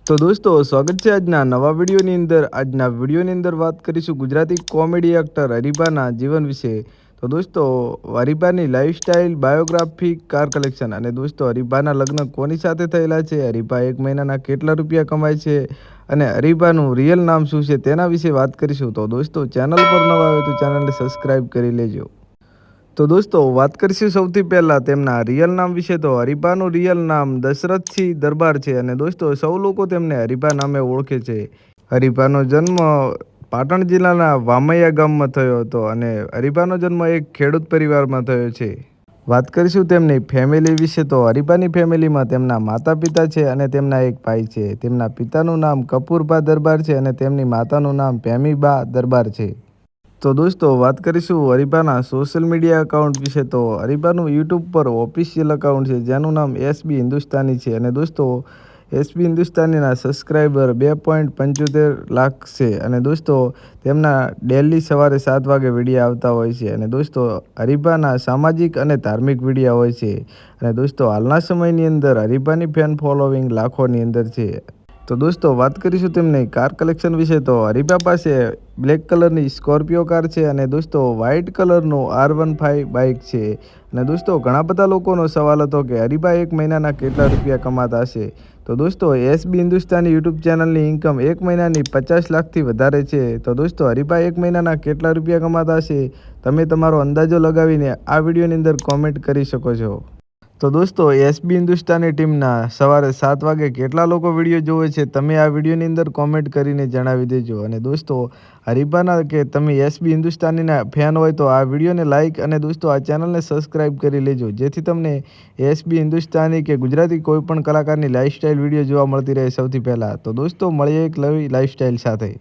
તો દોસ્તો સ્વાગત છે આજના નવા વિડીયોની અંદર. આજના વિડીયોની અંદર વાત કરીશું ગુજરાતી કોમેડી એક્ટર હરીબાના જીવન વિશે. તો દોસ્તો હરીબાની લાઈફસ્ટાઈલ, બાયોગ્રાફી, કાર કલેક્શન અને દોસ્તો હરીબાના લગ્ન કોની સાથે થયેલા છે, હરીબા એક મહિનાના કેટલા રૂપિયા કમાય છે અને હરીબાનું રિયલ નામ શું છે તેના વિશે વાત કરીશું. તો દોસ્તો ચેનલ પર નવા આવે તો ચેનલને સબસ્ક્રાઈબ કરી લેજો. તો દોસ્તો વાત કરીશું સૌથી પહેલાં તેમના રિયલ નામ વિશે. તો હરીબાનું રિયલ નામ દશરથસિંહ દરબાર છે અને દોસ્તો સૌ લોકો તેમને હરીબા નામે ઓળખે છે. હરીબાનો જન્મ પાટણ જિલ્લાના વામૈયા ગામમાં થયો હતો અને હરીબાનો જન્મ એક ખેડૂત પરિવારમાં થયો છે. વાત કરીશું તેમની ફેમિલી વિશે. તો હરીબાની ફેમિલીમાં તેમના માતા પિતા છે અને તેમના એક ભાઈ છે. તેમના પિતાનું નામ કપૂરબા દરબાર છે અને તેમની માતાનું નામ ભેમીબા દરબાર છે. તો દોસ્તો વાત કરીશું હરીબાના સોશિયલ મીડિયા એકાઉન્ટ વિશે. તો હરીબાનું યુટ્યુબ પર ઓફિશિયલ એકાઉન્ટ છે જેનું નામ એસબી હિન્દુસ્તાની છે અને દોસ્તો એસબી હિન્દુસ્તાનીના સબસ્ક્રાઈબર 2.75 લાખ છે અને દોસ્તો તેમના ડેલી સવારે 7 વાગે વિડીયો આવતા હોય છે અને દોસ્તો હરીબાના સામાજિક અને ધાર્મિક વિડીયો હોય છે અને દોસ્તો હાલના સમયની અંદર હરીબાની ફેન ફોલોવિંગ લાખોની અંદર છે. તો દોસ્તો વાત કરીશું તેમની કાર કલેક્શન વિશે. તો હરીબા પાસે બ્લેક કલરની સ્કોર્પિયો કાર છે અને દોસ્તો વ્હાઇટ કલરનું R15 બાઇક છે અને દોસ્તો ઘણા બધા લોકોનો સવાલ હતો કે હરીબા એક મહિનાના કેટલા રૂપિયા કમાતા હશે. તો દોસ્તો એસબી હિન્દુસ્તાની યુટ્યુબ ચેનલની ઇન્કમ એક મહિનાની 50 લાખથી વધારે છે. તો દોસ્તો હરીબા એક મહિનાના કેટલા રૂપિયા કમાતા હશે તમે તમારો અંદાજો લગાવીને આ વિડીયોની અંદર કોમેન્ટ કરી શકો છો. તો દોસ્તો એસબી હિન્દુસ્તાની ટીમના સવારે 7 વાગે કેટલા લોકો વિડીયો જોવે છે તમે આ વિડીયોની અંદર કોમેન્ટ કરીને જણાવી દેજો. અને દોસ્તો હરીબાના કે તમે એસબી હિન્દુસ્તાનીના ફેન હોય તો આ વિડીયોને લાઇક અને દોસ્તો આ ચેનલને સબસ્ક્રાઈબ કરી લેજો જેથી તમને એસબી હિન્દુસ્તાની કે ગુજરાતી કોઈ પણ કલાકારની લાઈફસ્ટાઈલ વિડીયો જોવા મળતી રહે સૌથી પહેલાં. તો દોસ્તો મળીએ એક નવી લાઈફસ્ટાઈલ સાથે.